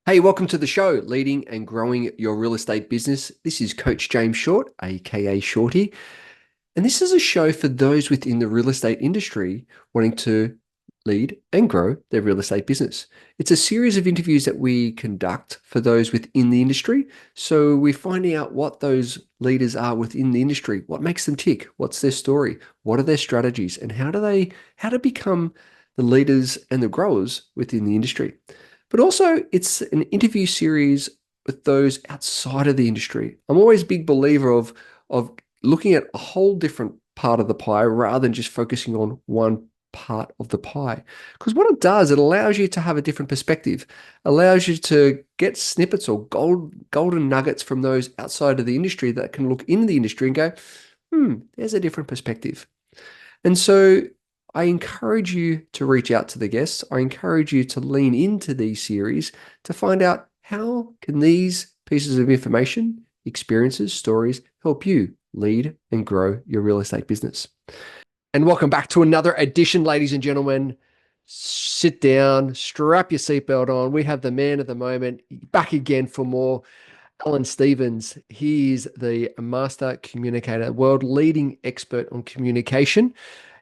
Hey, welcome to the show, Leading and Growing Your Real Estate Business. This is Coach James Short, aka Shorty, and this is a show for those within the real estate industry wanting to lead and grow their real estate business. It's a series of interviews that we conduct for those within the industry. So we're finding out what those leaders are within the industry, what makes them tick, what's their story, what are their strategies, and how to become the leaders and the growers within the industry. But also, it's an interview series with those outside of the industry. I'm always a big believer of looking at a whole different part of the pie rather than just focusing on one part of the pie. Because what it does, it allows you to have a different perspective, allows you to get snippets or golden nuggets from those outside of the industry that can look in the industry and go, there's a different perspective. And so I encourage you to reach out to the guests. I encourage you to lean into these series to find out how can these pieces of information, experiences, stories help you lead and grow your real estate business. And welcome back to another edition, ladies and gentlemen. Sit down, strap your seatbelt on. We have the man of the moment back again for more. Alan Stevens. He is the master communicator, world leading expert on communication.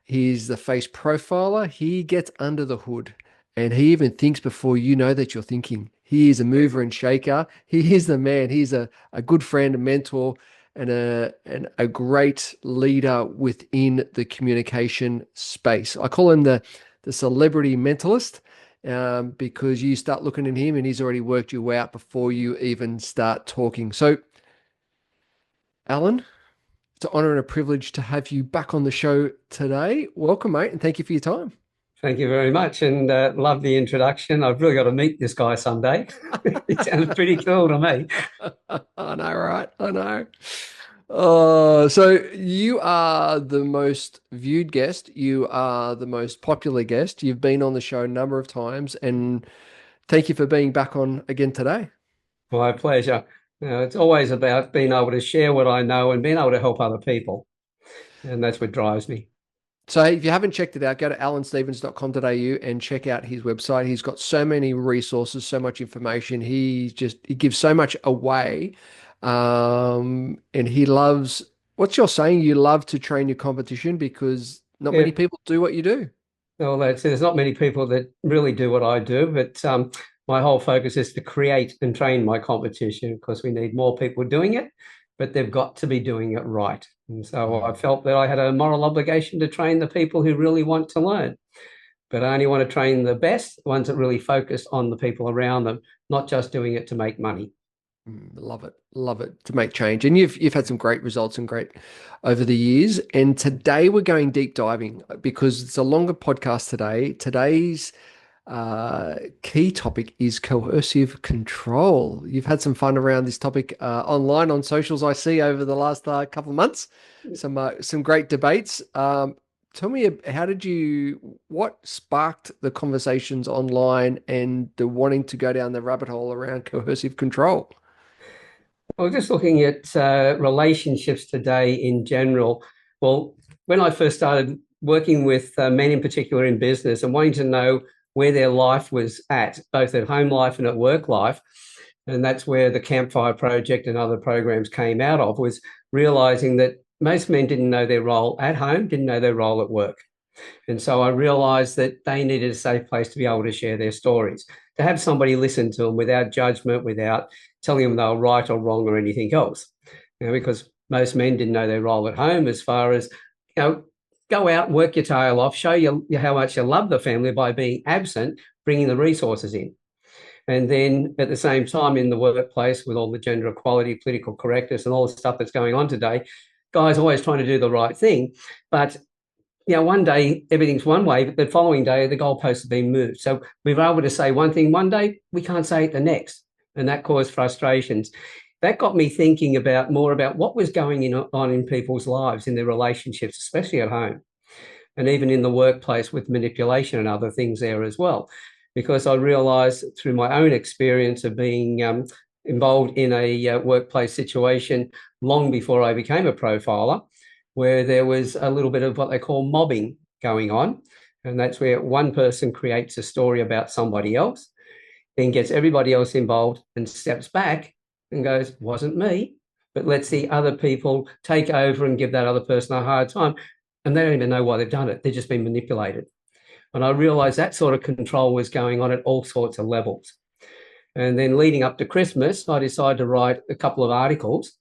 He's the face profiler. He gets under the hood and he even thinks before you know that you're thinking. He is a mover and shaker. He is the man. He's a good friend, a mentor, and a great leader within the communication space. I call him the celebrity mentalist because you start looking at him and he's already worked you out before you even start talking. So, Alan, it's an honor and a privilege to have you back on the show today. Welcome, mate, and thank you for your time. Thank you very much, and love the introduction. I've really got to meet this guy someday. It sounds pretty cool to me. I know, right? I know. Oh, so you are the most viewed guest. You are the most popular guest. You've been on the show a number of times, and thank you for being back on again today. My pleasure. It's always about being able to share what I know and being able to help other people, and that's what drives me. So if you haven't checked it out, go to alanstevens.com.au and check out his website. He's got so many resources, so much information. He gives so much away. And he loves what you're saying. You love to train your competition because not Yeah, many people do what you do. well, there's not many people that really do what I do, but my whole focus is to create and train my competition because we need more people doing it, but they've got to be doing it right. And so I Mm. felt that I had a moral obligation to train the people who really want to learn. But I only want to train the best ones that really focus on the people around them, not just doing it to make money. Love it to make change. And you've had some great results and great over the years. And today we're going deep diving because it's a longer podcast today. Today's key topic is coercive control. You've had some fun around this topic online on socials, I see, over the last couple of months. Some great debates. Tell me, what sparked the conversations online and the wanting to go down the rabbit hole around coercive control? Well, just looking at relationships today in general. Well, when I first started working with men in particular in business and wanting to know where their life was at, both at home life and at work life, and that's where the Campfire Project and other programs came out of, was realizing that most men didn't know their role at home, didn't know their role at work. And so I realized that they needed a safe place to be able to share their stories, to have somebody listen to them without judgment, without telling them they were right or wrong or anything else. Because most men didn't know their role at home as far as, go out, work your tail off, show you how much you love the family by being absent, bringing the resources in. And then at the same time in the workplace with all the gender equality, political correctness and all the stuff that's going on today, guys always trying to do the right thing. But one day everything's one way, but the following day the goalposts have been moved. So we were able to say one thing one day, we can't say it the next, and that caused frustrations. That got me thinking more about what was going on in people's lives, in their relationships, especially at home, and even in the workplace with manipulation and other things there as well. Because I realised through my own experience of being involved in a workplace situation long before I became a profiler, where there was a little bit of what they call mobbing going on. And that's where one person creates a story about somebody else. then gets everybody else involved and steps back and goes, wasn't me, but lets the other people take over and give that other person a hard time. And they don't even know why they've done it. They've just been manipulated. And I realized that sort of control was going on at all sorts of levels. And then leading up to Christmas, I decided to write a couple of articles,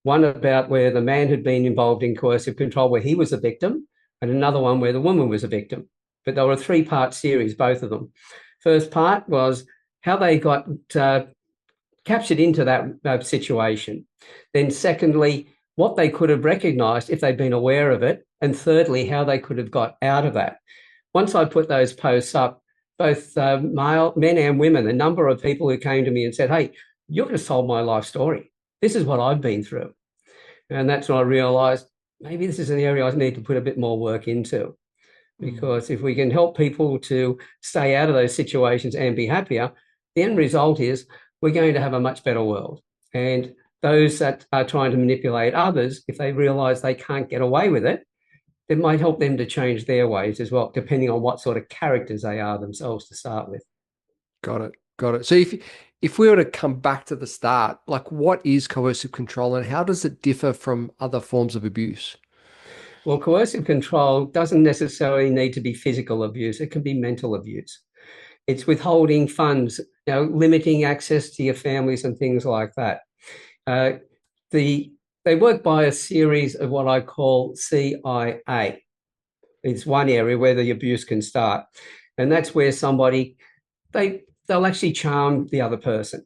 one about where the man had been involved in coercive control, where he was a victim, and another one where the woman was a victim. But they were a three-part series, both of them. First part was how they got captured into that situation. Then secondly, what they could have recognised if they'd been aware of it. And thirdly, how they could have got out of that. Once I put those posts up, both men and women, a number of people who came to me and said, hey, you've just told my life story. This is what I've been through. And that's when I realised maybe this is an area I need to put a bit more work into. Because if we can help people to stay out of those situations and be happier, the end result is we're going to have a much better world. And those that are trying to manipulate others, if they realise they can't get away with it, it might help them to change their ways as well, depending on what sort of characters they are themselves to start with. Got it. Got it. So if we were to come back to the start, like what is coercive control and how does it differ from other forms of abuse? Well, coercive control doesn't necessarily need to be physical abuse. It can be mental abuse. It's withholding funds, limiting access to your families and things like that. They work by a series of what I call CIA. It's one area where the abuse can start. And that's where they'll actually charm the other person.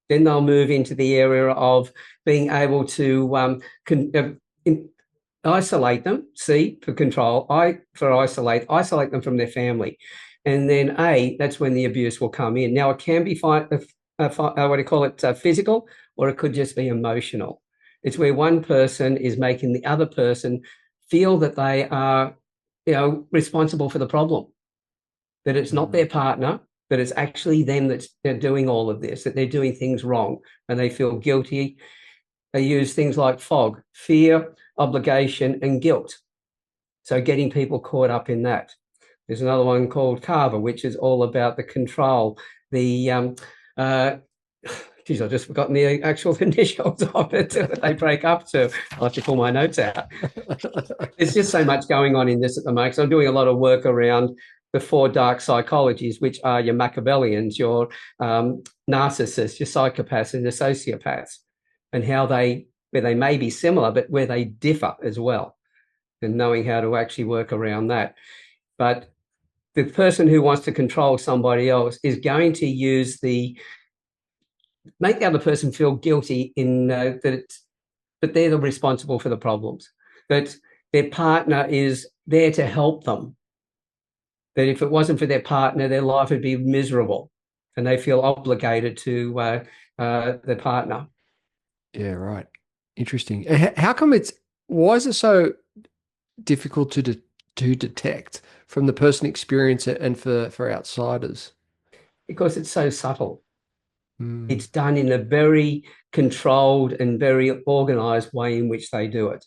Then they'll move into the area of being able to isolate them, C for control, I for isolate them from their family. And then that's when the abuse will come in. Now, it can be what do you call it, physical, or it could just be emotional. It's where one person is making the other person feel that they are, responsible for the problem, that it's not their partner, that it's actually them they're doing all of this, that they're doing things wrong, and they feel guilty. They use things like fog, fear, obligation, and guilt. So getting people caught up in that. There's another one called Carver, which is all about the control, I've just forgotten the actual initials of it that they break up to. I'll have to pull my notes out. There's just so much going on in this at the moment. So I'm doing a lot of work around the four dark psychologies, which are your Machiavellians, your narcissists, your psychopaths, and your sociopaths, and where they may be similar, but where they differ as well, and knowing how to actually work around that. But the person who wants to control somebody else is going to make the other person feel guilty but they're responsible for the problems, that their partner is there to help them, that if it wasn't for their partner, their life would be miserable, and they feel obligated to their partner. Yeah, right. Interesting. How come why is it so difficult to detect from the person experience it and for outsiders? Because it's so subtle. Mm. It's done in a very controlled and very organized way in which they do it.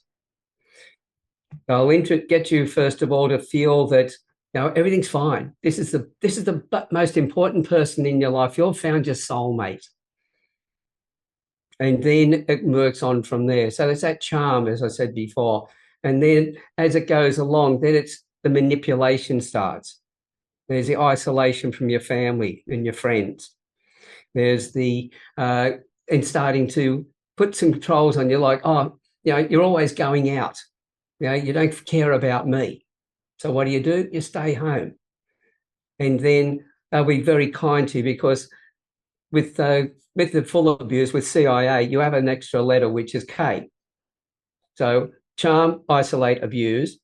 They'll get you, first of all, to feel that everything's fine. This is the most important person in your life. You've found your soulmate. And then it works on from there. So there's that charm, as I said before. And then as it goes along, then it's the manipulation starts. There's the isolation from your family and your friends. There's and starting to put some controls on you, like, you're always going out. You don't care about me. So what do? You stay home. And then they'll be very kind to you, because with the full abuse, with CIA, you have an extra letter, which is K. So charm, isolate, abuse.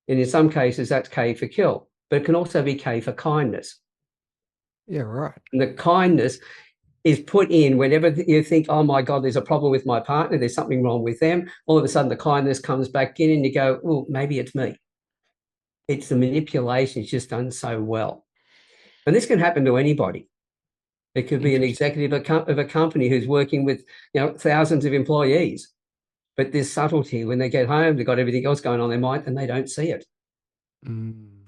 And in some cases, that's K for kill. But it can also be K for kindness. Yeah, right. And the kindness is put in whenever you think, oh my God, there's a problem with my partner, there's something wrong with them. All of a sudden, the kindness comes back in and you go, oh, maybe it's me. It's the manipulation. It's just done so well. And this can happen to anybody. It could be an executive of a company who's working with thousands of employees. But there's subtlety. When they get home, they've got everything else going on in their mind and they don't see it. Mm.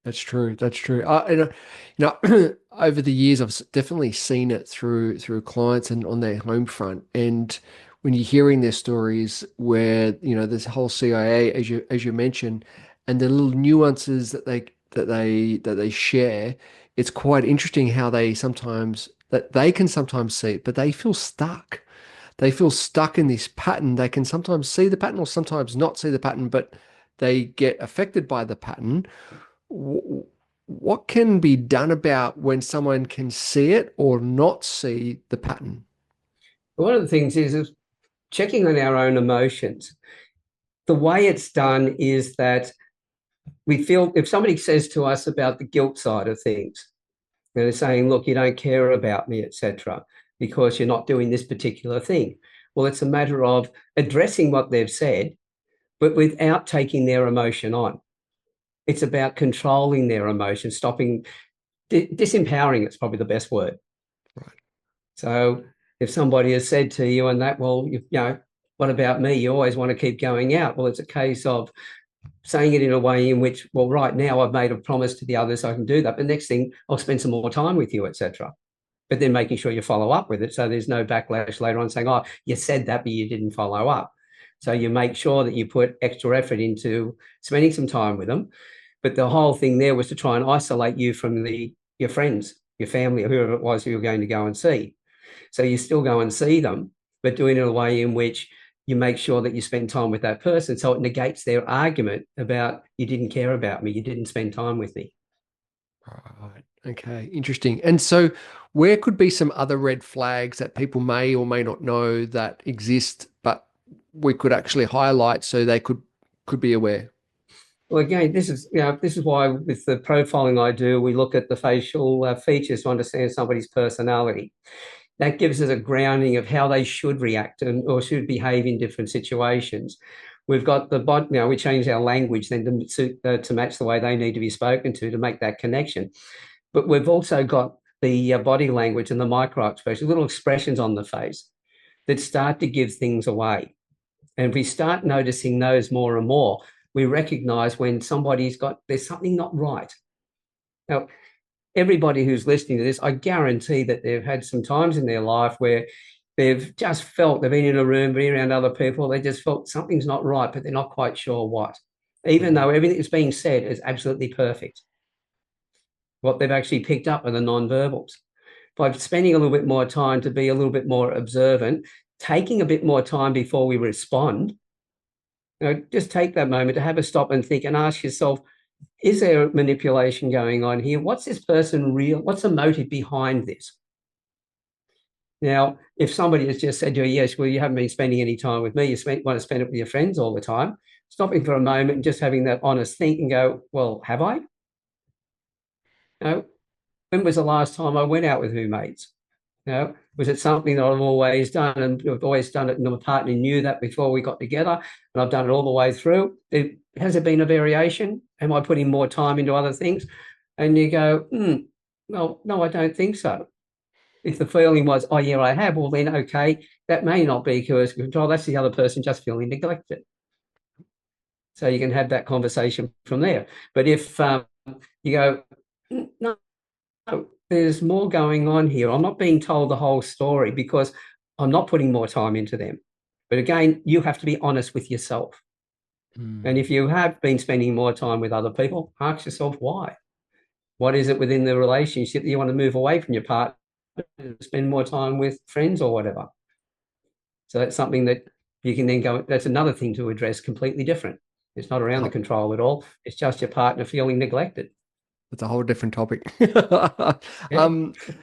That's true. That's true. Over the years, definitely seen it through clients and on their home front. And when you're hearing their stories, where this whole CIA, as you mentioned, and the little nuances that they share, it's quite interesting how they can sometimes see it, but they feel stuck. They feel stuck in this pattern. They can sometimes see the pattern or sometimes not see the pattern, but they get affected by the pattern. What can be done about when someone can see it or not see the pattern? One of the things is checking on our own emotions. The way it's done is that we feel if somebody says to us about the guilt side of things, they're saying, look, you don't care about me, etc., because you're not doing this particular thing. Well, it's a matter of addressing what they've said, but without taking their emotion on. It's about controlling their emotion, stopping, disempowering, it's probably the best word. Right. So if somebody has said to you and that, well, what about me? You always want to keep going out. Well, it's a case of saying it in a way in which, well, right now I've made a promise to the others I can do that. But next thing, I'll spend some more time with you, etc. But then making sure you follow up with it so there's no backlash later on saying, oh, you said that, but you didn't follow up. So you make sure that you put extra effort into spending some time with them. But the whole thing there was to try and isolate you from your friends, your family, or whoever it was who you were going to go and see. So you still go and see them, but doing it in a way in which you make sure that you spend time with that person. So it negates their argument about you didn't care about me, you didn't spend time with me. Right. Okay. Interesting. And so, where could be some other red flags that people may or may not know that exist, but we could actually highlight so they could be aware? Well, again, this is why with the profiling I do, we look at the facial features to understand somebody's personality. That gives us a grounding of how they should react or should behave in different situations. We've got the body. Now we change our language then to match the way they need to be spoken to make that connection. But we've also got the body language and the micro expressions, little expressions on the face that start to give things away. And if we start noticing those more and more, we recognize when there's something not right. Now, everybody who's listening to this, I guarantee that they've had some times in their life where they've just felt they've been in a room, been around other people, they just felt something's not right, but they're not quite sure what, even though everything that's being said is absolutely perfect. What they've actually picked up are the non-verbals. By spending a little bit more time to be a little bit more observant, taking a bit more time before we respond, just take that moment to have a stop and think and ask yourself, is there manipulation going on here? What's this person real? What's the motive behind this? Now, if somebody has just said to you, yes, well, you haven't been spending any time with me, want to spend it with your friends all the time, stopping for a moment and just having that honest think and go, well, have I? When was the last time I went out with mates? Was it something that I've always done and I've always done it and my partner knew that before we got together and I've done it all the way through? Has there been a variation? Am I putting more time into other things? And you go, well, no, I don't think so. If the feeling was, oh, yeah, I have, well, then, okay, that may not be coercive control. That's the other person just feeling neglected. So you can have that conversation from there. But if you go, no, there's more going on here. I'm not being told the whole story because I'm not putting more time into them. But again, you have to be honest with yourself. And if you have been spending more time with other people, ask yourself why. What is it within the relationship that you want to move away from your partner and spend more time with friends or whatever? So that's something that you can then go, that's another thing to address completely different. It's not around the control at all. It's just your partner feeling neglected. That's a whole different topic. Yeah.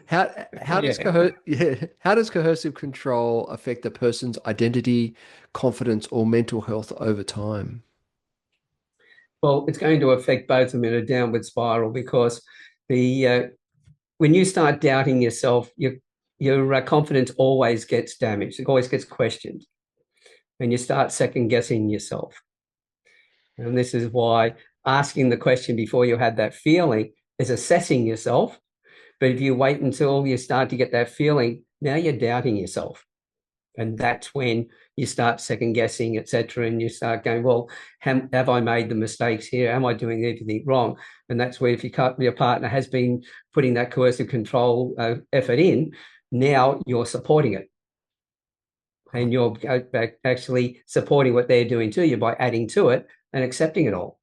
How does Yeah. how does coercive control affect a person's identity, confidence, or mental health over time? Well, it's going to affect both of them in a downward spiral because the when you start doubting yourself, your confidence always gets damaged. It always gets questioned, and you start second guessing yourself. And this is why asking the question before you had that feeling is assessing yourself. But if you wait until you start to get that feeling, now you're doubting yourself. And that's when you start second guessing, etc., and you start going, well, have I made the mistakes here? Am I doing everything wrong? And that's where, if your partner has been putting that coercive control effort in, now you're supporting it, and you're actually supporting what they're doing to you by adding to it and accepting it all.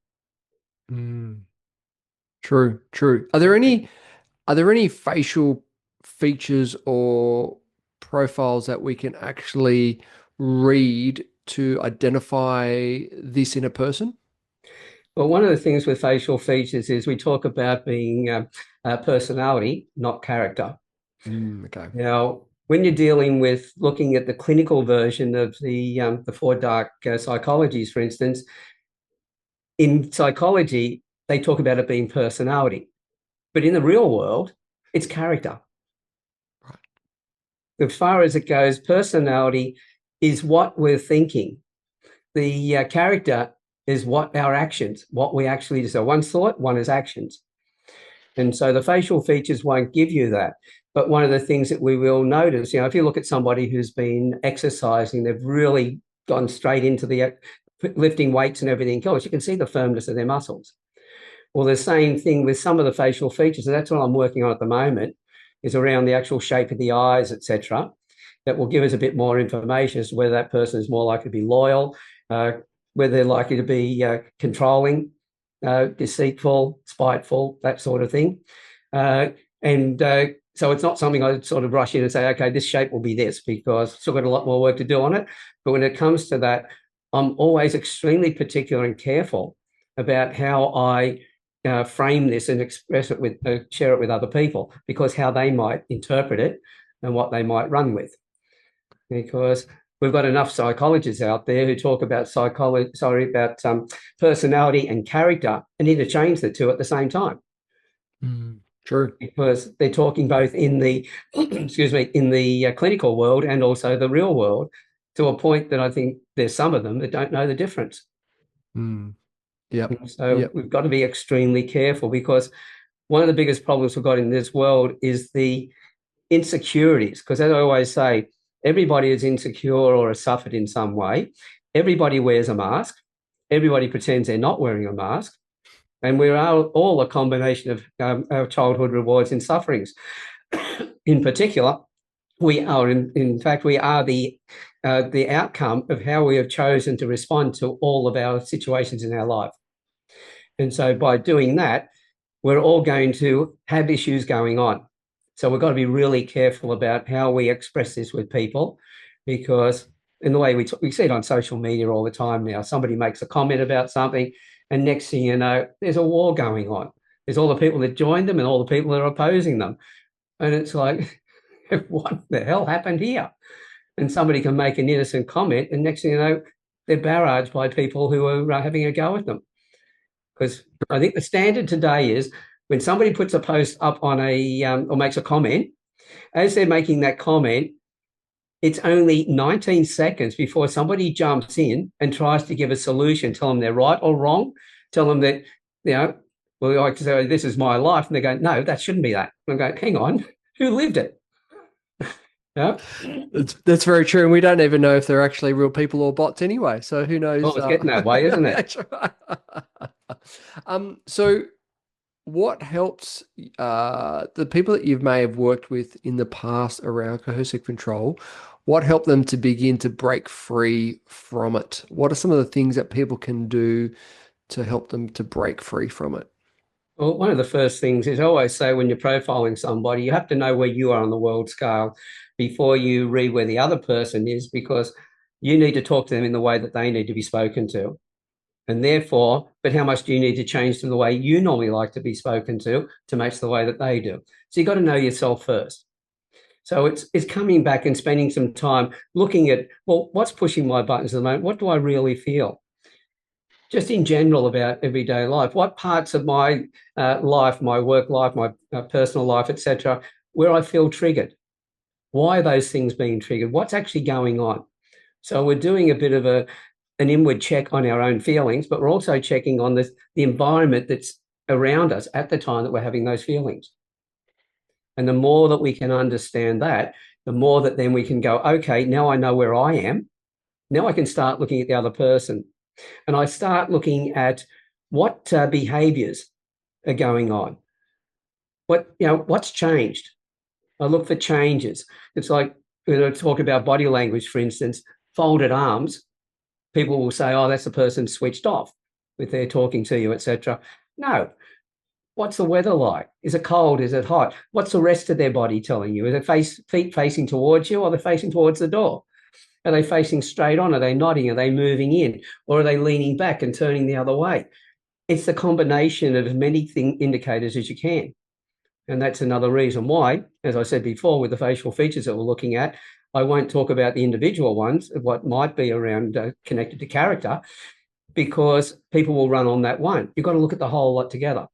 Mm. True, true. Are there any facial features or profiles that we can actually read to identify this in a person? Well, one of the things with facial features is we talk about being personality, not character. Okay. Now, when you're dealing with looking at the clinical version of the four dark psychologies, for instance, in psychology, they talk about it being personality, but in the real world, it's character. Right. As far as it goes, personality is what we're thinking. The character is what our actions, what we actually do. So one's thought, one is actions. And so the facial features won't give you that. But one of the things that we will notice, if you look at somebody who's been exercising, they've really gone straight into the lifting weights and everything else, you can see the firmness of their muscles. Well, the same thing with some of the facial features, and that's what I'm working on at the moment, is around the actual shape of the eyes, etc. That will give us a bit more information as to whether that person is more likely to be loyal, whether they're likely to be controlling, deceitful, spiteful, that sort of thing. And so it's not something I sort of rush in and say, okay, this shape will be this, because I've still got a lot more work to do on it. But when it comes to that, I'm always extremely particular and careful about how I frame this and express it with, share it with other people, because how they might interpret it and what they might run with. Because we've got enough psychologists out there who talk about personality and character and interchange the two at the same time, True. because they're talking both in the excuse me, in the clinical world and also the real world, to a point that I think there's some of them that don't know the difference. Mm. Yep. So Yep. we've got to be extremely careful, because one of the biggest problems we've got in this world is the insecurities. Because as I always say, everybody is insecure or has suffered in some way. Everybody wears a mask. Everybody pretends they're not wearing a mask. And we are all a combination of our childhood rewards and sufferings. In particular, we are, in fact, we are the outcome of how we have chosen to respond to all of our situations in our life. And so by doing that, we're all going to have issues going on. So we've got to be really careful about how we express this with people, because in the way we see it on social media all the time now, somebody makes a comment about something, and next thing you know, there's a war going on. There's all the people that joined them and all the people that are opposing them. And it's like, what the hell happened here? And somebody can make an innocent comment, and next thing you know, they're barraged by people who are having a go at them. Because I think the standard today is, when somebody puts a post up on or makes a comment, as they're making that comment, it's only 19 seconds before somebody jumps in and tries to give a solution, tell them they're right or wrong, tell them that, well, like to say, this is my life. And they go, no, that shouldn't be that. And I go, hang on, who lived it? Yeah. That's very true. And we don't even know if they're actually real people or bots anyway. So who Well, knows? it's getting that way, isn't it? That's right. So what helps the people that you may have worked with in the past around coercive control? What helped them to begin to break free from it? What are some of the things that people can do to help them to break free from it? Well, one of the first things is, I always say, when you're profiling somebody, you have to know where you are on the world scale before you read where the other person is, because you need to talk to them in the way that they need to be spoken to. And therefore, but how much do you need to change from the way you normally like to be spoken to match the way that they do? So you've got to know yourself first. So it's coming back and spending some time looking at, well, what's pushing my buttons at the moment? What do I really feel? Just in general about everyday life. What parts of my life, my work life, my personal life, etc., where I feel triggered? Why are those things being triggered? What's actually going on? So we're doing a bit of an inward check on our own feelings, but we're also checking on the environment that's around us at the time that we're having those feelings. And the more that we can understand that, the more that then we can go, okay, now I know where I am. Now I can start looking at the other person. And I start looking at what behaviors are going on. What's changed? I look for changes. It's like when I talk about body language, for instance, folded arms. People will say, "Oh, that's the person switched off if they're talking to you, etc." No. What's the weather like? Is it cold? Is it hot? What's the rest of their body telling you? Is it feet facing towards you, or are they facing towards the door? Are they facing straight on? Are they nodding? Are they moving in? Or are they leaning back and turning the other way? It's the combination of as many indicators as you can. And that's another reason why, as I said before, with the facial features that we're looking at, I won't talk about the individual ones, what might be around connected to character, because people will run on that one. You've got to look at the whole lot together.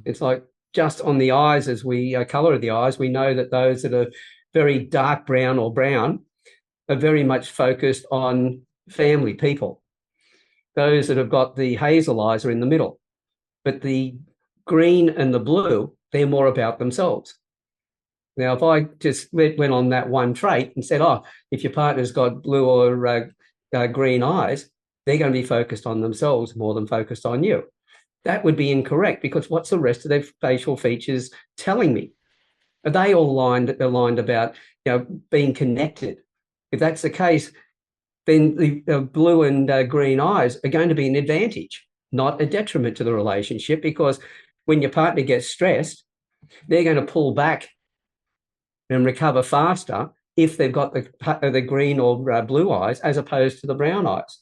It's like just on the eyes, as we color the eyes, we know that those that are very dark brown or brown are very much focused on family, people. Those that have got the hazel eyes are in the middle. But the green and the blue, they're more about themselves. Now, if I just went on that one trait and said, oh, if your partner's got blue or green eyes, they're going to be focused on themselves more than focused on you. That would be incorrect, because what's the rest of their facial features telling me? Are they all aligned about being connected? If that's the case, then the blue and green eyes are going to be an advantage, not a detriment to the relationship, because when your partner gets stressed, they're going to pull back and recover faster if they've got the green or blue eyes as opposed to the brown eyes.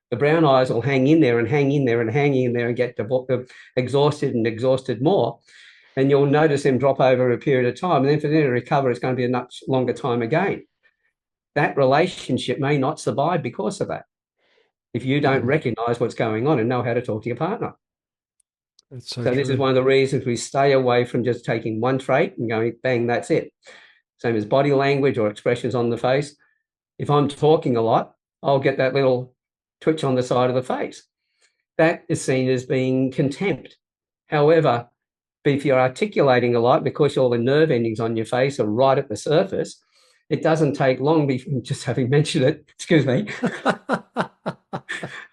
The brown eyes will hang in there and hang in there and hang in there and get exhausted and exhausted more. And you'll notice them drop over a period of time. And then for them to recover, it's going to be a much longer time again. That relationship may not survive because of that, if you don't recognize what's going on and know how to talk to your partner. That's so This is one of the reasons we stay away from just taking one trait and going, bang, that's it. Same as body language or expressions on the face. If I'm talking a lot, I'll get that little twitch on the side of the face. That is seen as being contempt. However, if you're articulating a lot, because all the nerve endings on your face are right at the surface, it doesn't take long before, just having mentioned it, excuse me, I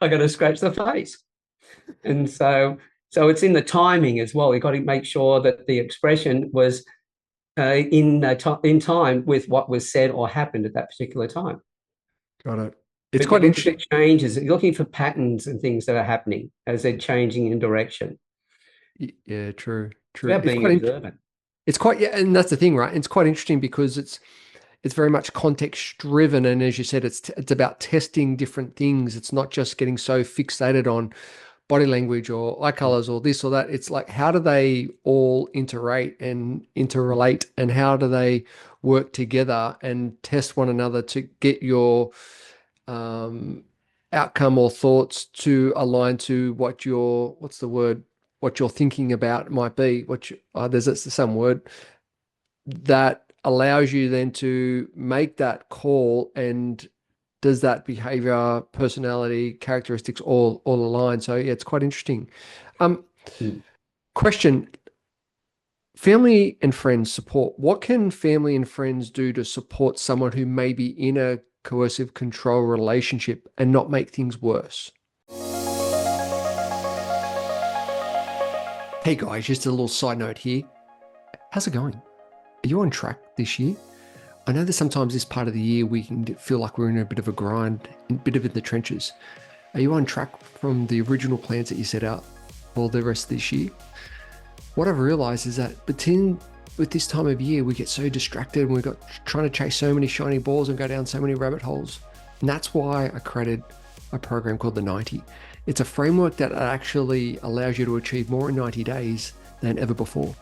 got to scratch the face. And so it's in the timing as well. You've got to make sure that the expression was in time with what was said or happened at that particular time. Got it. It's quite interesting. Changes. You're looking for patterns and things that are happening as they're changing in direction. Yeah, true. About being observant. It's quite, yeah, and that's the thing, right? It's quite interesting because it's very much context driven, and as you said, it's about testing different things. It's not just getting so fixated on body language or eye colors or this or that. It's like, how do they all interrelate, and how do they work together and test one another to get your outcome or thoughts to align to what you're thinking about might be. There's some word that allows you then to make that call, and does that behavior, personality, characteristics all align? So yeah, it's quite interesting. Question: family and friends support. What can family and friends do to support someone who may be in a coercive control relationship and not make things worse? Hey guys, just a little side note here. How's it going? Are you on track this year? I know that sometimes this part of the year we can feel like we're in a bit of a grind, a bit of in the trenches. Are you on track from the original plans that you set out for the rest of this year? What I've realized is that with this time of year, we get so distracted and we've got trying to chase so many shiny balls and go down so many rabbit holes. And that's why I created a program called the 90. It's a framework that actually allows you to achieve more in 90 days than ever before.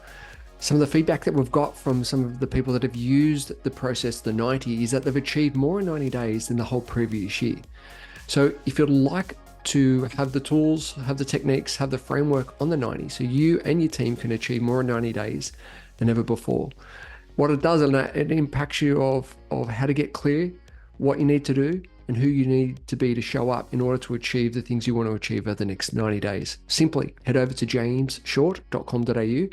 Some of the feedback that we've got from some of the people that have used the process, the 90, is that they've achieved more in 90 days than the whole previous year. So if you'd like to have the tools, have the techniques, have the framework on the 90, so you and your team can achieve more in 90 days than ever before. What it does, it impacts you of how to get clear, what you need to do, and who you need to be to show up in order to achieve the things you want to achieve over the next 90 days. Simply head over to jamesshort.com.au,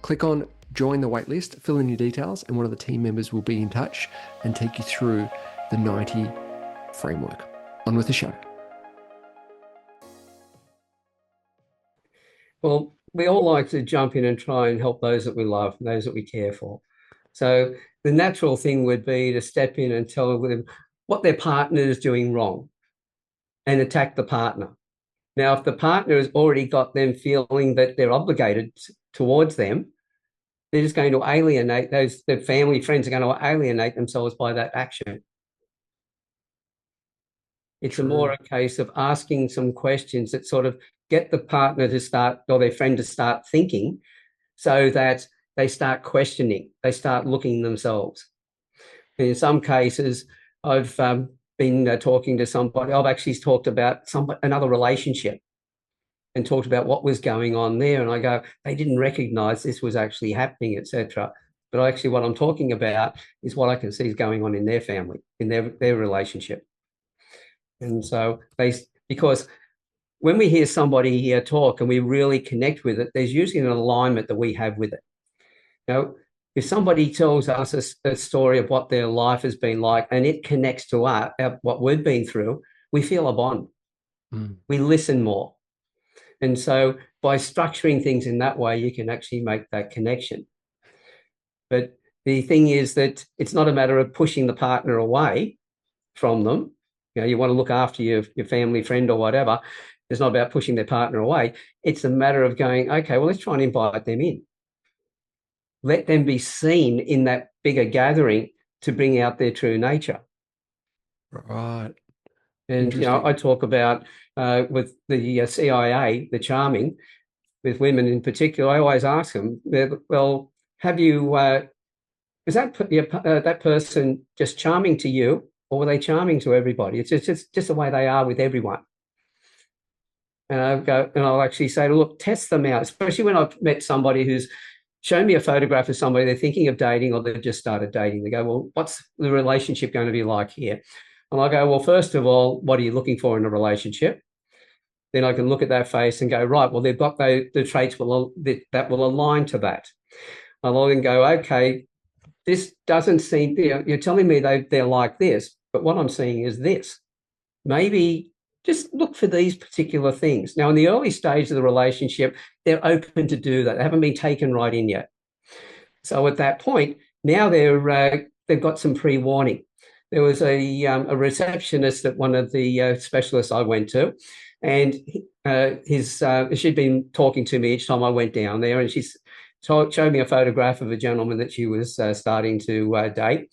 click on join the waitlist, fill in your details, and one of the team members will be in touch and take you through the 90 framework. On with the show. Well, we all like to jump in and try and help those that we love, those that we care for. So the natural thing would be to step in and tell them what their partner is doing wrong and attack the partner. Now, if the partner has already got them feeling that they're obligated towards them, they're just going to alienate their family, friends are going to alienate themselves by that action. It's more a case of asking some questions that sort of get the partner to start, or their friend to start thinking, so that they start questioning, they start looking themselves. And in some cases, I've been talking to somebody, I've actually talked about another relationship and talked about what was going on there. And I go, they didn't recognize this was actually happening, etc. But actually what I'm talking about is what I can see is going on in their family, in their relationship. And so because when we hear somebody here talk and we really connect with it, there's usually an alignment that we have with it. If somebody tells us a story of what their life has been like and it connects to what we've been through, we feel a bond. We listen more. And so by structuring things in that way, you can actually make that connection. But the thing is that it's not a matter of pushing the partner away from them. You want to look after your family, friend, or whatever. It's not about pushing their partner away. It's a matter of going, okay, well, let's try and invite them in. Let them be seen in that bigger gathering to bring out their true nature. Right. And, I talk about with the CIA, the charming, with women in particular, I always ask them, well, have you, is that person just charming to you, or were they charming to everybody? It's just the way they are with everyone. And I'll actually say, look, test them out, especially when I've met somebody who's shown me a photograph of somebody they're thinking of dating or they've just started dating. They go, well, what's the relationship going to be like here? And I go, well, first of all, what are you looking for in a relationship? Then I can look at that face and go, right, well, they've got the traits that will align to that. I'll then go, okay, this doesn't seem, you're telling me they're like this, but what I'm seeing is this. Maybe just look for these particular things. Now, in the early stage of the relationship, they're open to do that. They haven't been taken right in yet. So at that point, now they've got some pre-warning. There was a receptionist at one of the specialists I went to, and she'd been talking to me each time I went down there, and she's showed me a photograph of a gentleman that she was starting to date.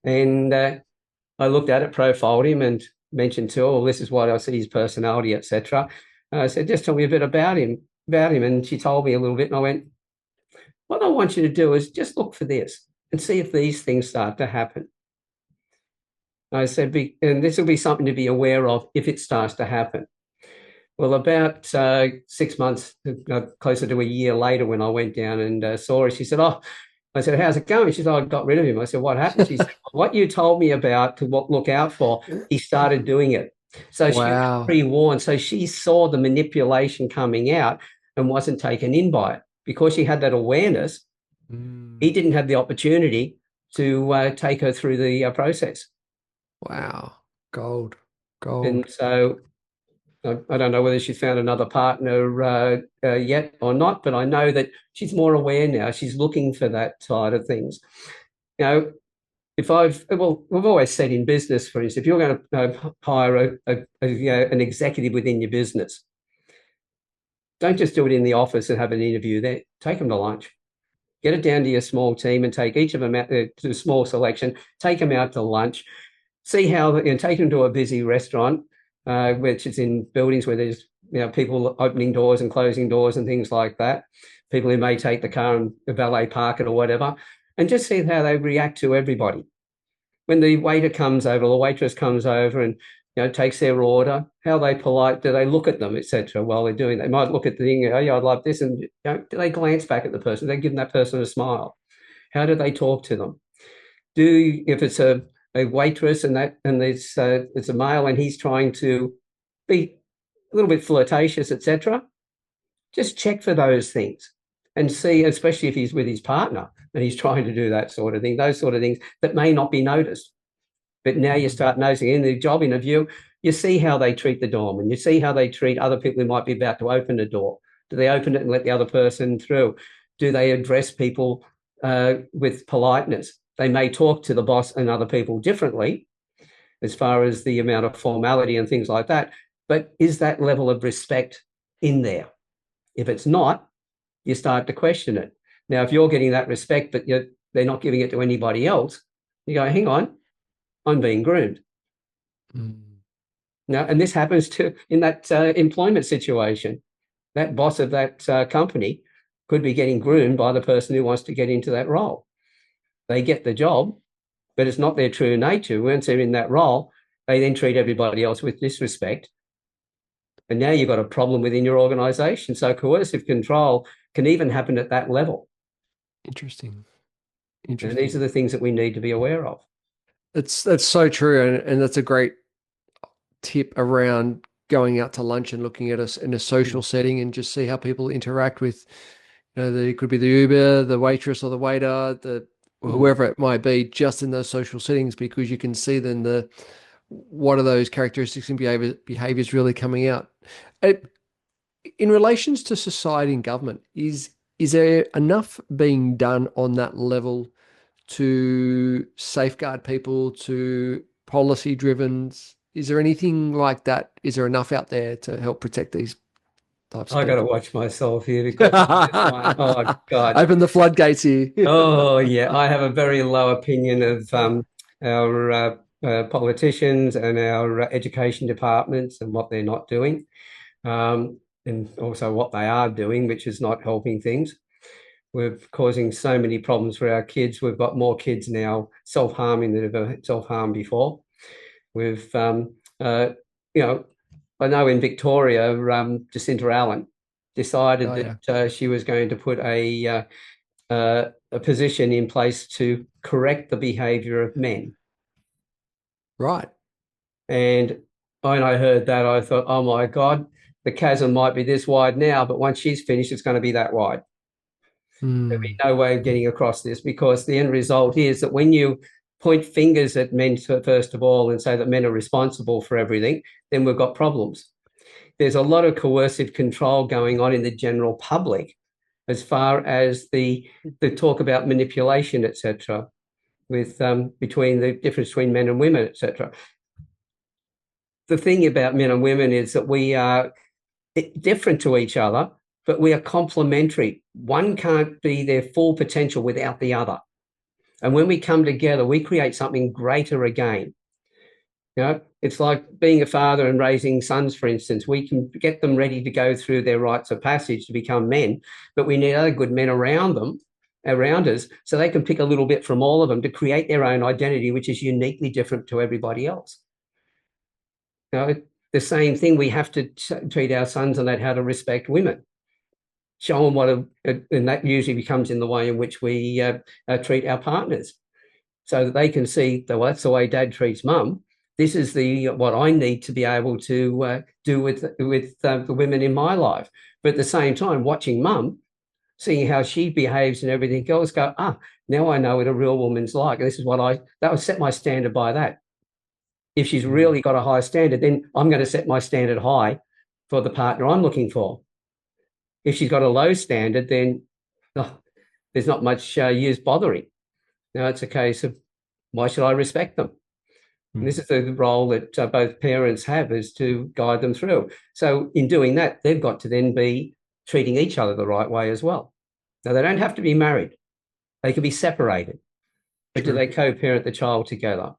And I looked at it, profiled him, and mentioned to her, well, this is what I see his personality, etc. I said, just tell me a bit about him. And she told me a little bit, and I went, what I want you to do is just look for this and see if these things start to happen. I said, and this will be something to be aware of if it starts to happen. Well, about 6 months, closer to a year later, when I went down and saw her, she said, I said, how's it going? She said, I got rid of him. I said, what happened? She said, what you told me about to look out for, he started doing it. So she was pre-warned. So she saw the manipulation coming out and wasn't taken in by it. Because she had that awareness, he didn't have the opportunity to take her through the process. Wow. Gold. And so I don't know whether she's found another partner yet or not, but I know that she's more aware now. She's looking for that side of things. We've always said in business, for instance, if you're going to hire an executive within your business, don't just do it in the office and have an interview there. Take them to lunch. Get it down to your small team and take each of them out to a small selection. Take them out to lunch. See how, take them to a busy restaurant, which is in buildings where there's people opening doors and closing doors and things like that. People who may take the car and valet park it or whatever, and just see how they react to everybody. When the waiter comes over, or the waitress comes over and takes their order, how they polite, do they look at them, etc. while they're doing that? They might look at the thing, oh, yeah, I'd like this, and do they glance back at the person? Do they give that person a smile? How do they talk to them? If it's a waitress and it's a male and he's trying to be a little bit flirtatious, etc., just check for those things and see, especially if he's with his partner and he's trying to do that sort of thing, those sort of things that may not be noticed. But now you start noticing in the job interview, you see how they treat the doorman, you see how they treat other people who might be about to open a door. Do they open it and let the other person through? Do they address people with politeness? They may talk to the boss and other people differently as far as the amount of formality and things like that. But is that level of respect in there? If it's not, you start to question it. Now, if you're getting that respect, but they're not giving it to anybody else, you go, hang on, I'm being groomed. Mm. Now, and this happens to in that employment situation. That boss of that company could be getting groomed by the person who wants to get into that role. They get the job, but it's not their true nature. Once they're in that role, they then treat everybody else with disrespect. And now you've got a problem within your organization. So coercive control can even happen at that level. Interesting. And these are the things that we need to be aware of. That's so true, and that's a great tip around going out to lunch and looking at us in a social setting and just see how people interact with, it could be the Uber, the waitress or the waiter, whoever it might be, just in those social settings, because you can see then what are those characteristics and behaviors really coming out. In relations to society and government, is there enough being done on that level to safeguard people, to policy driven? Is there anything like that? Is there enough out there to help protect these types of I got to people? watch myself here because oh God. Open the floodgates here. Oh yeah, I have a very low opinion of our politicians and our education departments and what they're not doing, and also what they are doing, which is not helping things. We're causing so many problems for our kids. We've got more kids now self-harming than have self-harmed before. We've, I know in Victoria, Jacinta Allen decided that she was going to put a position in place to correct the behaviour of men. Right. And when I heard that, I thought, oh my God, the chasm might be this wide now, but once she's finished, it's going to be that wide. There'll be no way of getting across this, because the end result is that when you point fingers at men first of all and say that men are responsible for everything, then we've got problems. There's a lot of coercive control going on in the general public as far as the talk about manipulation, etc., with between the difference between men and women, etc. The thing about men and women is that we are different to each other, but we are complementary. One can't be their full potential without the other. And when we come together, we create something greater again. It's like being a father and raising sons, for instance. We can get them ready to go through their rites of passage to become men, but we need other good men around us, so they can pick a little bit from all of them to create their own identity, which is uniquely different to everybody else. The same thing, we have to treat our sons on that, how to respect women. Show them and that usually becomes in the way in which we treat our partners, so that they can see that, well, that's the way Dad treats Mum. This is what I need to be able to do with the women in my life. But at the same time, watching Mum, seeing how she behaves and everything else, go, now I know what a real woman's like. And this is that would set my standard by that. If she's really got a high standard, then I'm going to set my standard high for the partner I'm looking for. If she's got a low standard, then there's not much use bothering. Now, it's a case of, why should I respect them? And this is the role that both parents have, is to guide them through. So in doing that, they've got to then be treating each other the right way as well. Now, they don't have to be married. They can be separated. But do they co-parent the child together?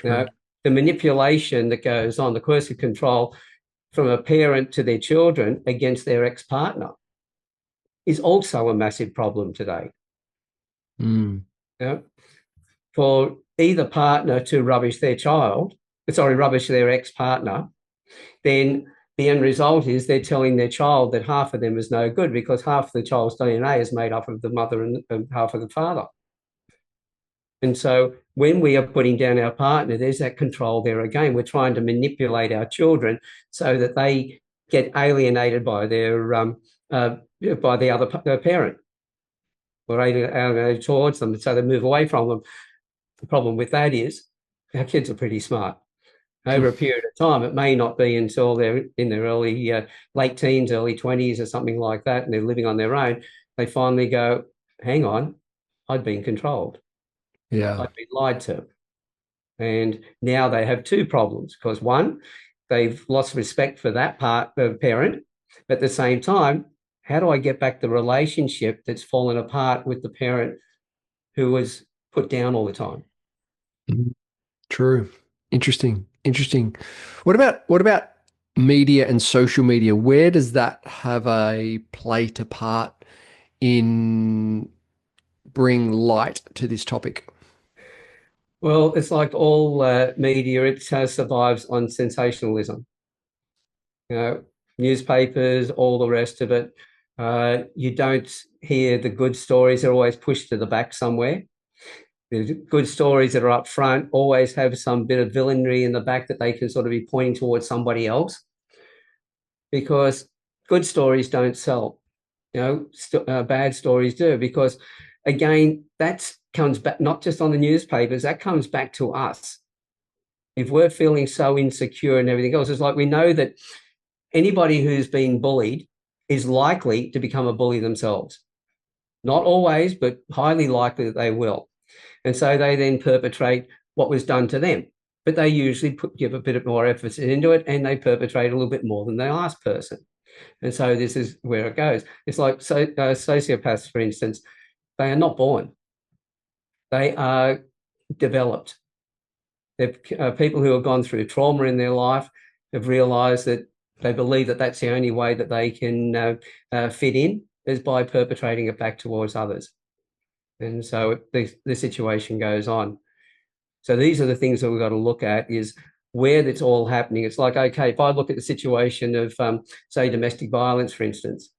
Now, the manipulation that goes on, the coercive control from a parent to their children against their ex-partner, is also a massive problem today. For either partner to rubbish their ex-partner, then the end result is they're telling their child that half of them is no good, because half of the child's DNA is made up of the mother and half of the father. And so when we are putting down our partner, there's that control there again. We're trying to manipulate our children so that they get alienated by their by the other parent, or aimed towards them, so they move away from them. The problem with that is our kids are pretty smart. Over a period of time, it may not be until they're in their late teens, early 20s or something like that, and they're living on their own, they finally go, hang on, I'd been controlled. Yeah. I'd been lied to. And now they have two problems, because one, they've lost respect for that part of parent. But at the same time, how do I get back the relationship that's fallen apart with the parent who was put down all the time? Mhm. True. Interesting. Interesting. What about media and social media? Where does that have a play to part in bring light to this topic? Well, it's like all media, it survives on sensationalism. You know, newspapers, all the rest of it. You don't hear the good stories; they're always pushed to the back somewhere. The good stories that are up front always have some bit of villainy in the back that they can sort of be pointing towards somebody else, because good stories don't sell. Bad stories do, because again, that comes back not just on the newspapers, that comes back to us. If we're feeling so insecure and everything else, it's like we know that anybody who's been bullied is likely to become a bully themselves. Not always, but highly likely that they will. And so they then perpetrate what was done to them. But they usually give a bit more effort into it, and they perpetrate a little bit more than the last person. And so this is where it goes. It's like sociopaths, for instance, they are not born. They are developed. They're people who have gone through trauma in their life, have realised that they believe that that's the only way that they can fit in, is by perpetrating it back towards others. And so the situation goes on. So these are the things that we've got to look at, is where that's all happening. It's like, okay, if I look at the situation of, say, domestic violence, for instance,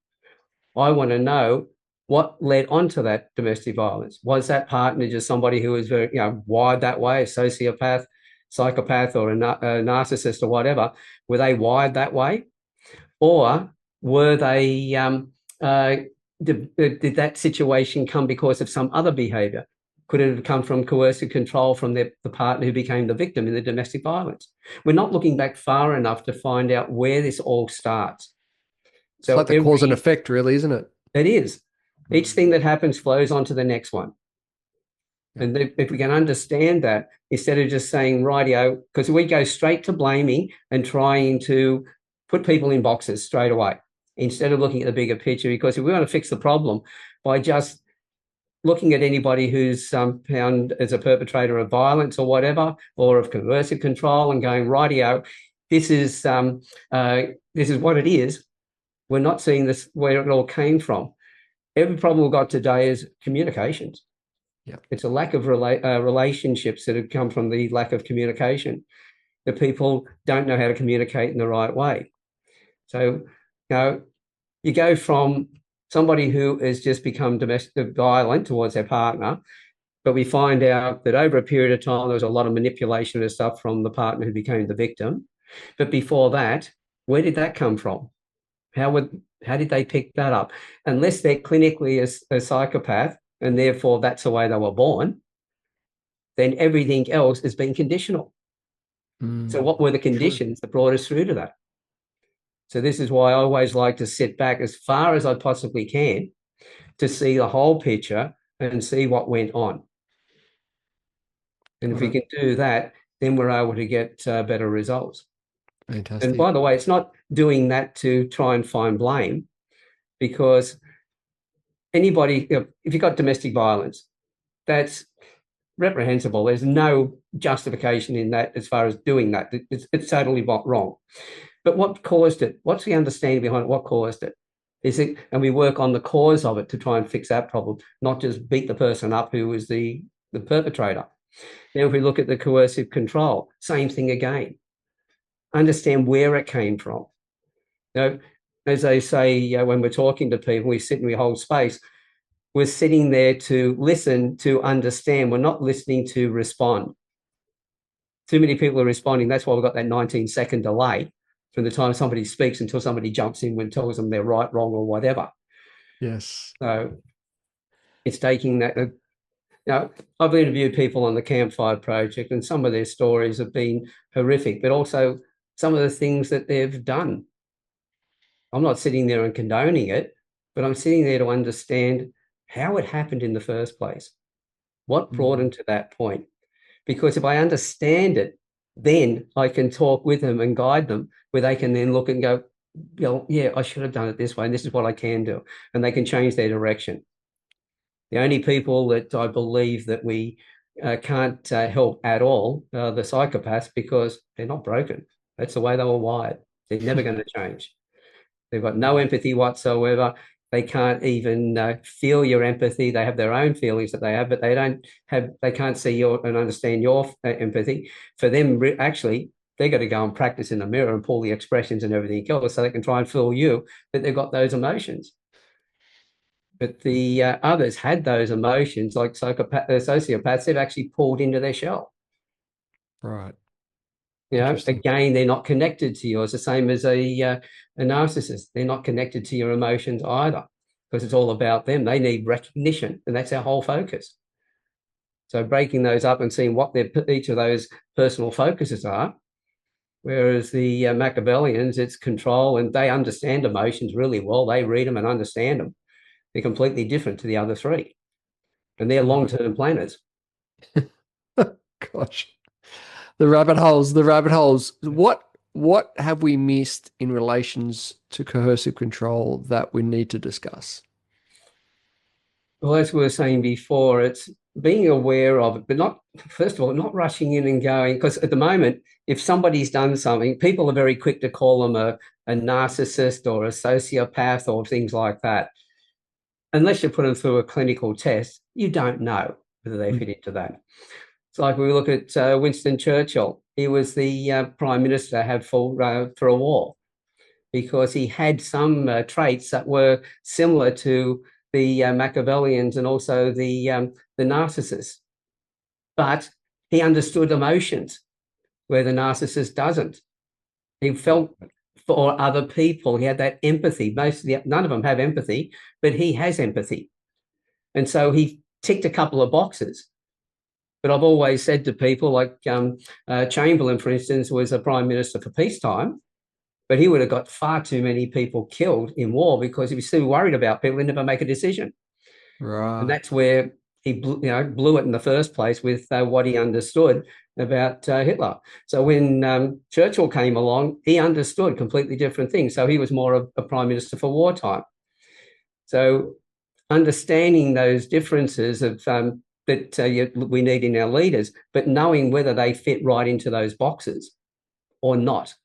I want to know what led on to that domestic violence. Was that partner just somebody who was very, wired that way, a sociopath, psychopath, or a narcissist or whatever? Were they wired that way? Or were they, did that situation come because of some other behavior? Could it have come from coercive control from the partner who became the victim in the domestic violence? We're not looking back far enough to find out where this all starts. It's So like the cause and effect, really, isn't it? it is. Each thing that happens flows on to the next one. Yeah. And if we can understand that, instead of just saying, rightio, because we go straight to blaming and trying to put people in boxes straight away, instead of looking at the bigger picture. Because if we want to fix the problem by just looking at anybody who's found as a perpetrator of violence or whatever, or of coercive control, and going, rightio, this is what it is. We're not seeing this where it all came from. Every problem we've got today is communications. Yeah. It's a lack of relationships that have come from the lack of communication. The people don't know how to communicate in the right way. So, you go from somebody who has just become domestic violent towards their partner, but we find out that over a period of time, there was a lot of manipulation and stuff from the partner who became the victim. But before that, where did that come from? How did they pick that up? Unless they're clinically a psychopath, and therefore that's the way they were born, then everything else has been conditional. So what were the conditions that brought us through to that? So this is why I always like to sit back as far as I possibly can to see the whole picture and see what went on. And if we can do that, then we're able to get better results. Fantastic. And by the way, it's not doing that to try and find blame, because anybody, if you've got domestic violence, that's reprehensible. There's no justification in that as far as doing that. It's totally wrong. But what caused it? What's the understanding behind it? What caused it? And we work on the cause of it to try and fix that problem, not just beat the person up who was the perpetrator. Now, if we look at the coercive control, same thing again. Understand where it came from. As they say, when we're talking to people, we sit and we hold space. We're sitting there to listen, to understand. We're not listening to respond. Too many people are responding. That's why we've got that 19-second delay. from the time somebody speaks until somebody jumps in and tells them they're right, wrong, or whatever. Yes. So it's taking that. I've interviewed people on the Campfire Project, and some of their stories have been horrific, but also some of the things that they've done. I'm not sitting there and condoning it, but I'm sitting there to understand how it happened in the first place, what brought them Mm. to that point. Because if I understand it, then I can talk with them and guide them where they can then look and go, yeah, I should have done it this way, and this is what I can do. And they can change their direction. The only people that I believe that we can't help at all are the psychopaths, because they're not broken. That's the way they were wired. They're never going to change. They've got no empathy whatsoever. They can't even feel your empathy. They have their own feelings that they have, but they can't see your and understand your empathy. For them, actually, they've got to go and practice in the mirror and pull the expressions and everything else so they can try and fool you that they've got those emotions. But the others had those emotions, like sociopaths, they've actually pulled into their shell. Right. Interesting. Again, they're not connected to you. It's the same as a narcissist. They're not connected to your emotions either, because it's all about them. They need recognition, and that's our whole focus. So breaking those up and seeing what each of those personal focuses are. Whereas the Machiavellians, it's control, and they understand emotions really well. They read them and understand them. They're completely different to the other three, and they're Right. long-term planners. Gosh. The rabbit holes, the rabbit holes. What have we missed in relations to coercive control that we need to discuss? Well, as we were saying before, it's being aware of it, but not, first of all, not rushing in and going, because at the moment, if somebody's done something, people are very quick to call them a narcissist or a sociopath or things like that. Unless you put them through a clinical test, you don't know whether they fit into that. It's like we look at Winston Churchill. He was the prime minister to have for a war, because he had some traits that were similar to the Machiavellians and also the narcissists. But he understood emotions where the narcissist doesn't. He felt for other people. He had that empathy. None of them have empathy, but he has empathy. And so he ticked a couple of boxes. But I've always said to people, like Chamberlain, for instance, was a prime minister for peacetime, but he would have got far too many people killed in war because he was too worried about people and never make a decision. And Right. that's where he blew it in the first place with what he understood about Hitler. So when Churchill came along, he understood completely different things. So he was more of a prime minister for wartime. So understanding those differences of that we need in our leaders, but knowing whether they fit right into those boxes or not.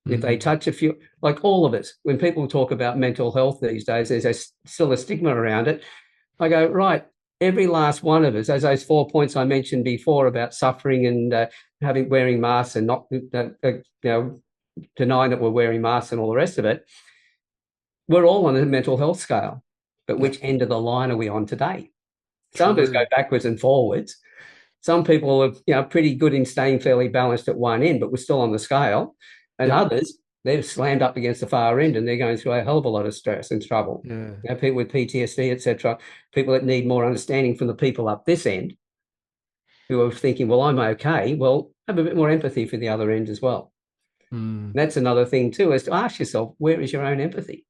If they Mm. touch a few, like all of us, when people talk about mental health these days, still a stigma around it. I go, right, every last one of us, as those 4 points I mentioned before about suffering and wearing masks and not denying that we're wearing masks and all the rest of it, we're all on a mental health scale. But Yeah. which end of the line are we on today? Some of us go True. backwards and forwards. Some people are pretty good in staying fairly balanced at one end, but we're still on the scale. And Yep. others, they've slammed up against the far end and they're going through a hell of a lot of stress and trouble. Yeah. People with PTSD, etc., people that need more understanding from the people up this end who are thinking, well, I'm okay. Well, have a bit more empathy for the other end as well. Mm. And that's another thing too, is to ask yourself, where is your own empathy?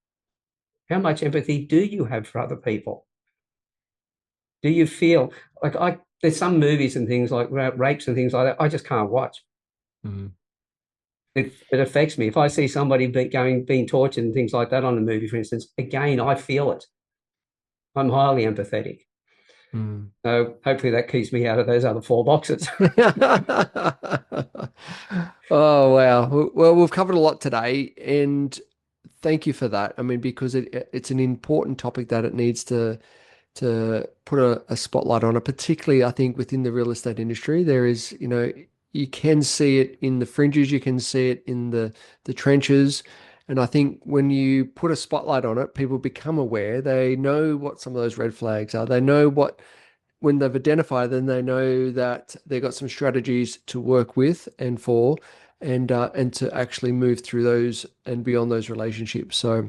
How much empathy do you have for other people? Do you feel like there's some movies and things like rapes and things like that, I just can't watch. Mm. It affects me. If I see somebody being tortured and things like that on a movie, for instance, again, I feel it. I'm highly empathetic. Mm. So hopefully that keeps me out of those other four boxes. Oh, wow. Well, we've covered a lot today, and thank you for that. I mean, because it's an important topic that it needs to put a spotlight on it, particularly I think within the real estate industry. There is, you can see it in the fringes, you can see it in the trenches. And I think when you put a spotlight on it, people become aware. They know what some of those red flags are. They know what, when they've identified them, they know that they've got some strategies to work with and for. and to actually move through those and beyond those relationships. So,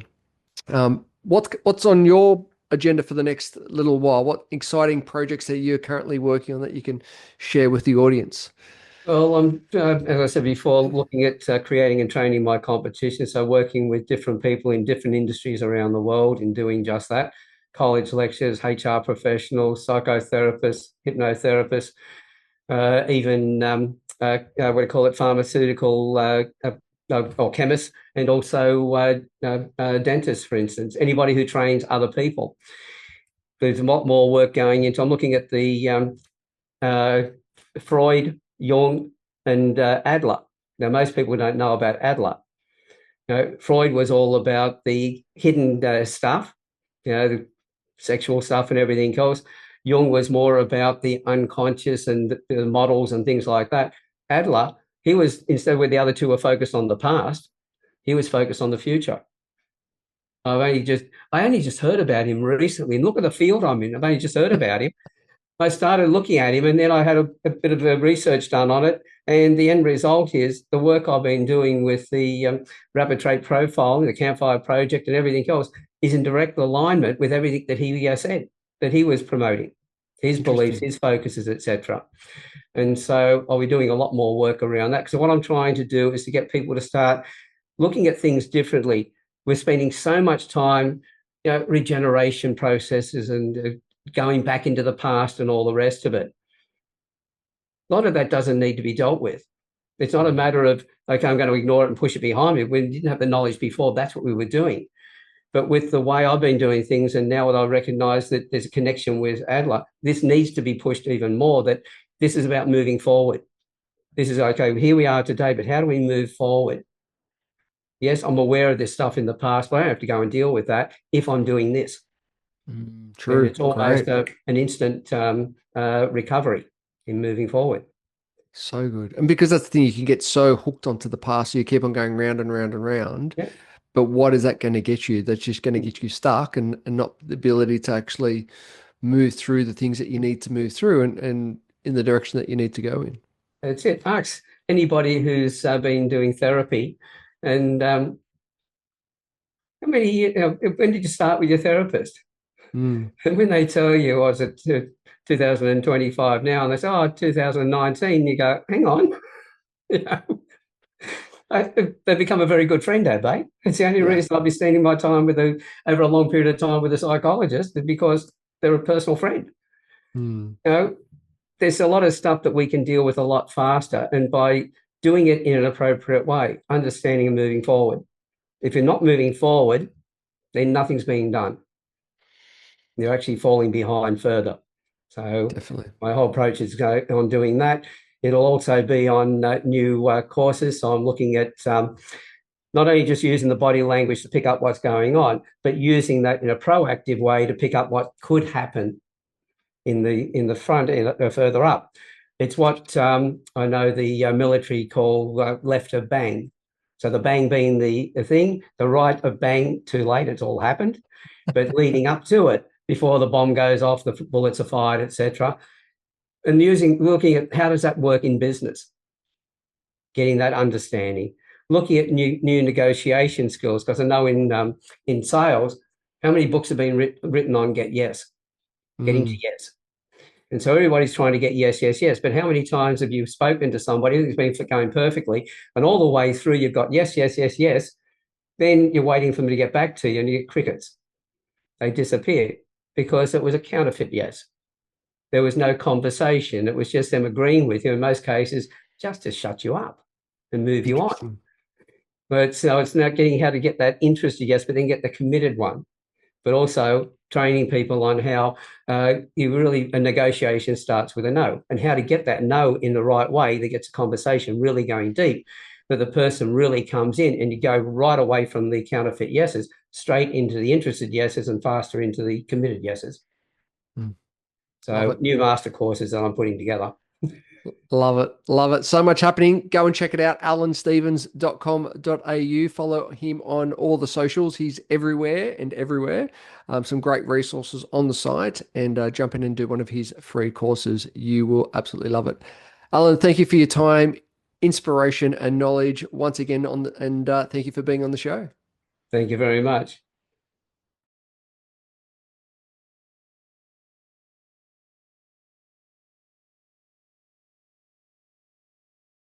what's on your agenda for the next little while? What exciting projects that you're currently working on that you can share with the audience? Well, as I said before, looking at creating and training my competition. So, working with different people in different industries around the world in doing just that. College lectures, HR professionals, psychotherapists, hypnotherapists, even what do you call it, pharmaceutical or chemists, and also dentists, for instance, anybody who trains other people. There's a lot more work going into. I'm looking at the uh, Freud, Jung, and Adler. Now, most people don't know about Adler. Freud was all about the hidden stuff, the sexual stuff and everything else. Jung was more about the unconscious and the models and things like that. Adler, he was, instead where the other two were focused on the past, he was focused on the future. I only just heard about him recently. And look at the field I'm in. I've only just heard about him. I started looking at him, and then I had a bit of a research done on it. And the end result is the work I've been doing with the rapid trait profiling, the Campfire Project, and everything else is in direct alignment with everything that he said that he was promoting, his beliefs, Interesting. his focuses, etc. And so I'll be doing a lot more work around that. So what I'm trying to do is to get people to start looking at things differently. We're spending so much time, regeneration processes and going back into the past and all the rest of it. A lot of that doesn't need to be dealt with. It's not a matter of, okay, I'm going to ignore it and push it behind me. We didn't have the knowledge before. That's what we were doing. But with the way I've been doing things, and now that I recognize that there's a connection with Adler, this needs to be pushed even more, that this is about moving forward. This is, okay, here we are today, but how do we move forward? Yes, I'm aware of this stuff in the past, but I don't have to go and deal with that if I'm doing this. And True. it's almost Great. an instant recovery in moving forward. So good. And because that's the thing, you can get so hooked onto the past, so you keep on going round and round and round. Yeah, But what is that going to get you? That's just going to get you stuck and not the ability to actually move through the things that you need to move through and in the direction that you need to go in. that's it. Ask anybody who's been doing therapy, and how many, when did you start with your therapist? Mm. And when they tell you, I was at 2025 now, and they say, oh, 2019, you go, hang on. You know, they've become a very good friend, have they? It's the only Yeah. reason I'll be spending my time over a long period of time with a psychologist is because they're a personal friend. Mm. You know, there's a lot of stuff that we can deal with a lot faster, and by doing it in an appropriate way, understanding and moving forward. If you're not moving forward, then nothing's being done. You're actually falling behind further. So Definitely. my whole approach is on doing that. It'll also be on new courses. So I'm looking at not only just using the body language to pick up what's going on, but using that in a proactive way to pick up what could happen in the front further up. It's what I know the military call left of bang. So the bang being the thing, the right of bang, too late, it's all happened. But leading up to it, before the bomb goes off, the bullets are fired, etc. And looking at how does that work in business, getting that understanding, looking at new negotiation skills, because I know in sales, how many books have been written on get yes, getting to Mm. yes. And so everybody's trying to get yes, yes, yes. But how many times have you spoken to somebody who's been going perfectly, and all the way through you've got yes, yes, yes, yes. Then you're waiting for them to get back to you, and you get crickets. They disappear because it was a counterfeit yes. There was no conversation. It was just them agreeing with you in most cases just to shut you up and move you on. Interesting. But so it's not getting how to get that interested yes, but then get the committed one. But also training people on how a negotiation starts with a no, and how to get that no in the right way that gets a conversation really going deep, that the person really comes in and you go right away from the counterfeit yeses straight into the interested yeses and faster into the committed yeses. Mm. Love So it. new master courses that I'm putting together. Love it. Love it. So much happening. Go and check it out. alanstevens.com.au. Follow him on all the socials. He's everywhere and everywhere. Some great resources on the site, and jump in and do one of his free courses. You will absolutely love it. Alan, thank you for your time. inspiration and knowledge once again and thank you for being on the show. Thank you very much.